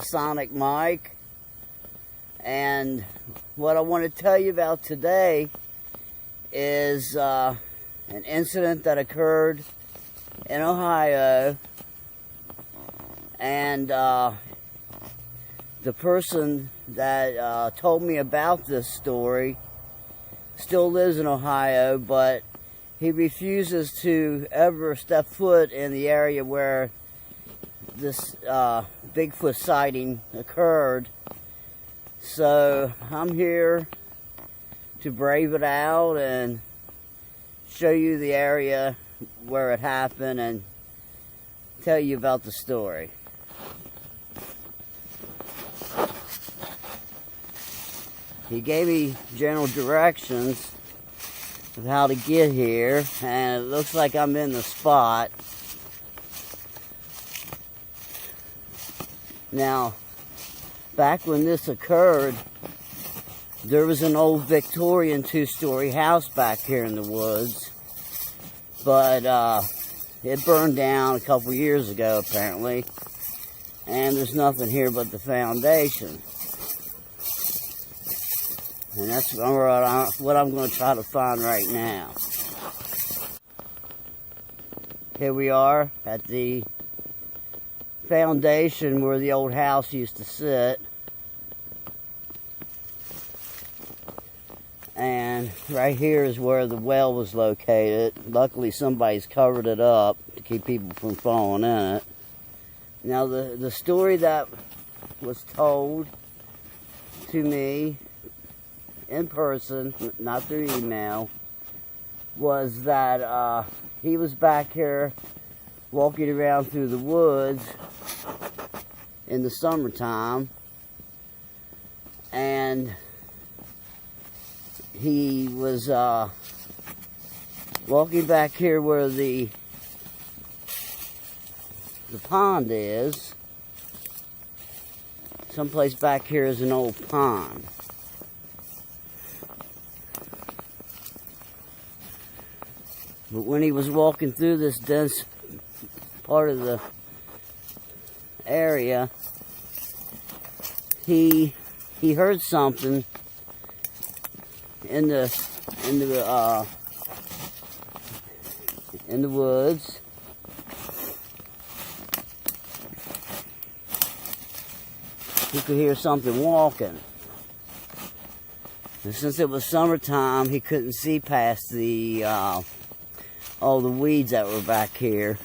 Sonic Mike, and what I want to tell you about today is an incident that occurred in Ohio, and the person that told me about this story still lives in Ohio, but he refuses to ever step foot in the area where this Bigfoot sighting occurred. So I'm here to brave it out and show you the area where it happened and tell you about the story. He gave me general directions of how to get here, and it looks like I'm in the spot. Now, back when this occurred, there was an old Victorian two-story house back here in the woods, but it burned down a couple years ago apparently, and there's nothing here but the foundation. And that's what I'm going to try to find right now. Here we are at the foundation where the old house used to sit. And right here is where the well was located. Luckily somebody's covered it up to keep people from falling in it. Now the story that was told to me in person, not through email, was that he was back here walking around through the woods in the summertime, and he was walking back here where the pond is. Someplace back here is an old pond. But when he was walking through this dense part of the area, he heard something in the woods. He could hear something walking. And since it was summertime, he couldn't see past the all the weeds that were back here.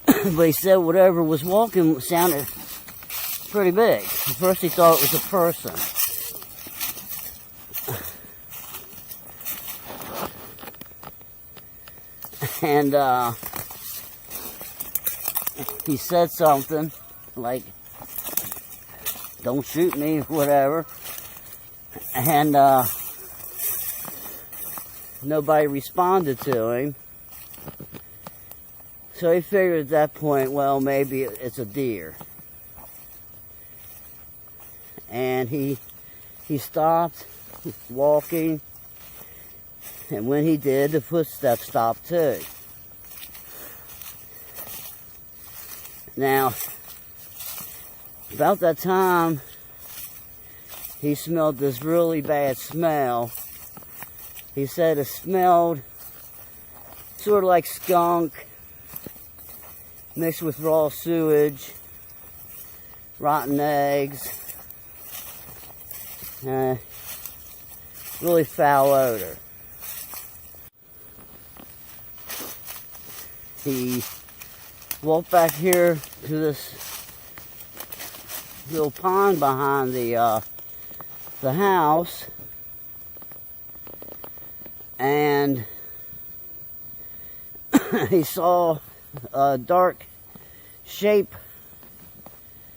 But he said whatever was walking sounded pretty big. At first he thought it was a person. And he said something like, "Don't shoot me," whatever. And nobody responded to him. So he figured at that point, well, maybe it's a deer. And he stopped walking, and when he did, the footsteps stopped too. Now, about that time, he smelled this really bad smell. He said it smelled sort of like skunk mixed with raw sewage, rotten eggs, really foul odor. He walked back here to this little pond behind the house, and he saw a dark shape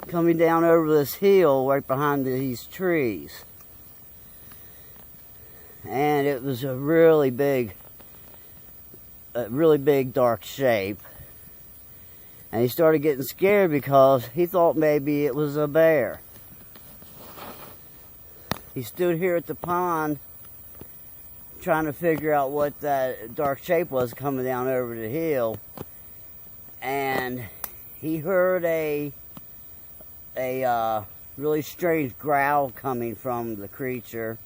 coming down over this hill right behind these trees. And it was a really big dark shape. And he started getting scared because he thought maybe it was a bear. He stood here at the pond trying to figure out what that dark shape was coming down over the hill. And he heard a a really strange growl coming from the creature.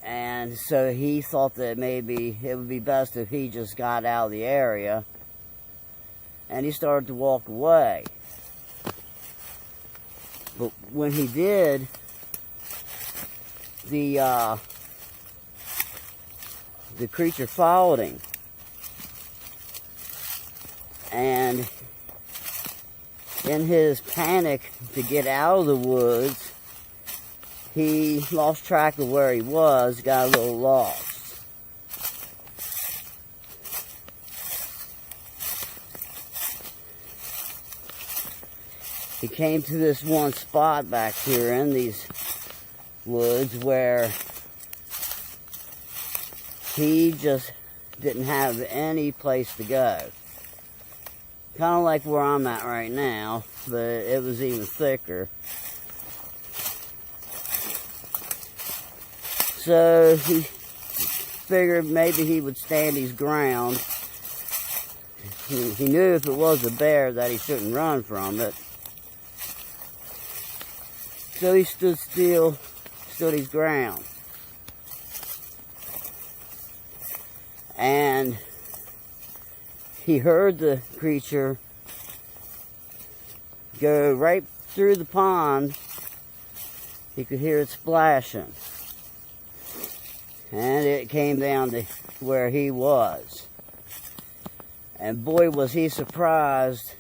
And so he thought that maybe it would be best if he just got out of the area. And he started to walk away. But when he did, the creature followed him. And in his panic to get out of the woods, he lost track of where he was, got a little lost. He came to this one spot back here in these woods where he just didn't have any place to go. Kind of like where I'm at right now, but it was even thicker. So he figured maybe he would stand his ground. He knew if it was a bear that he shouldn't run from it. So he stood still, stood his ground. And he heard the creature go right through the pond. He could hear it splashing. And it came down to where he was. And boy, was he surprised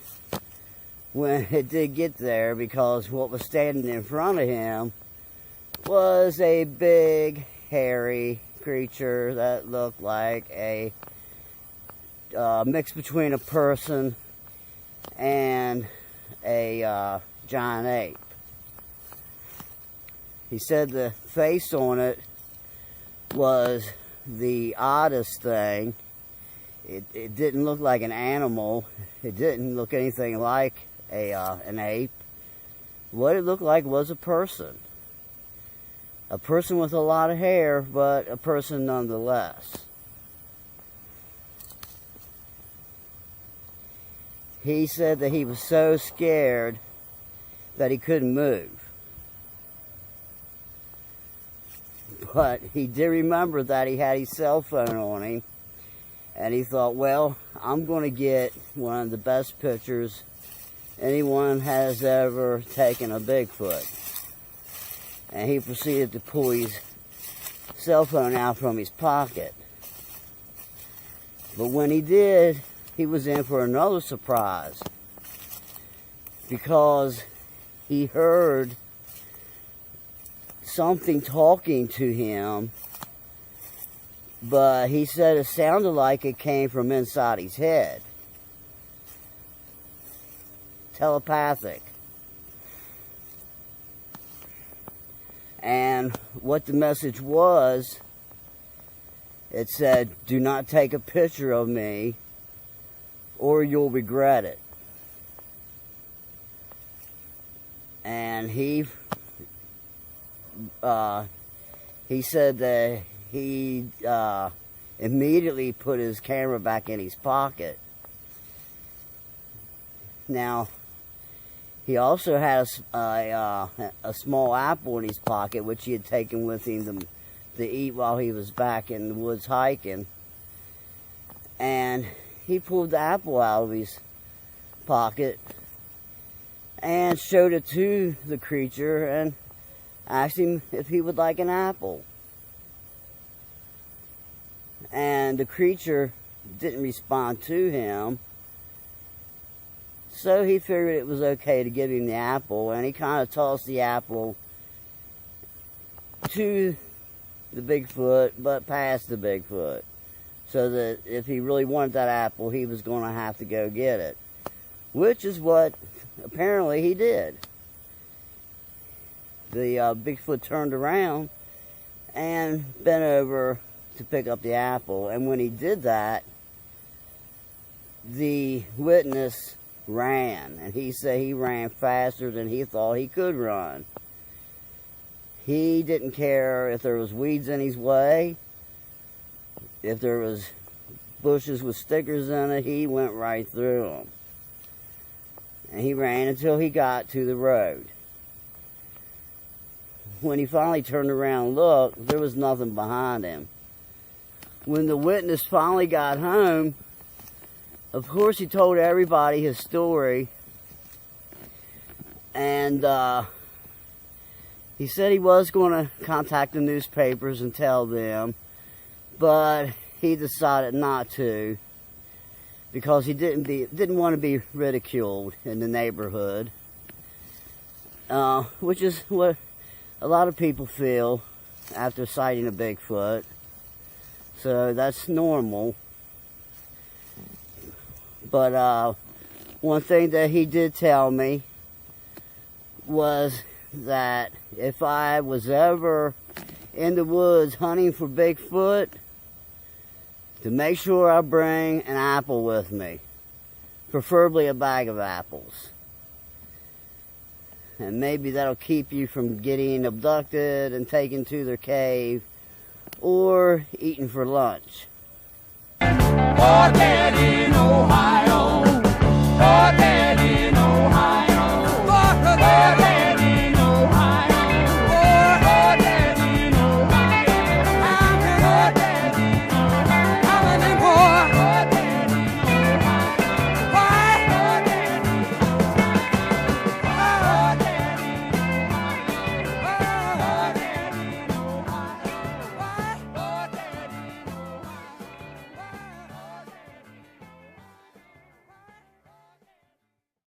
when it did get there, because what was standing in front of him was a big, hairy creature that looked like a mix between a person and a giant ape. He said the face on it was the oddest thing. It didn't look like an animal. It didn't look anything like an ape. What it looked like was a person. A person with a lot of hair, but a person nonetheless. He said that he was so scared that he couldn't move. But he did remember that he had his cell phone on him. And he thought, well, I'm going to get one of the best pictures anyone has ever taken of Bigfoot. And he proceeded to pull his cell phone out from his pocket. But when he did, he was in for another surprise. Because he heard something talking to him, but he said it sounded like it came from inside his head. Telepathic. And what the message was, it said, "Do not take a picture of me or you'll regret it." And he said that he immediately put his camera back in his pocket. Now, he also had a small apple in his pocket, which he had taken with him to eat while he was back in the woods hiking. And he pulled the apple out of his pocket and showed it to the creature and asked him if he would like an apple. And the creature didn't respond to him, so he figured it was okay to give him the apple, and he kind of tossed the apple to the Bigfoot, but past the Bigfoot, so that if he really wanted that apple, he was going to have to go get it, which is what apparently he did. The Bigfoot turned around and bent over to pick up the apple, and when he did that, the witness ran, and he said he ran faster than he thought he could run. He didn't care if there was weeds in his way, if there was bushes with stickers in it, he went right through them. And he ran until he got to the road. When he finally turned around and looked, there was nothing behind him. When the witness finally got home, of course he told everybody his story. And he said he was going to contact the newspapers and tell them, but he decided not to because he didn't want to be ridiculed in the neighborhood, which is what a lot of people feel after sighting a Bigfoot. So that's normal. But one thing that he did tell me was that if I was ever in the woods hunting for Bigfoot, to make sure I bring an apple with me, preferably a bag of apples. And maybe that'll keep you from getting abducted and taken to their cave or eaten for lunch. Or dead in Ohio.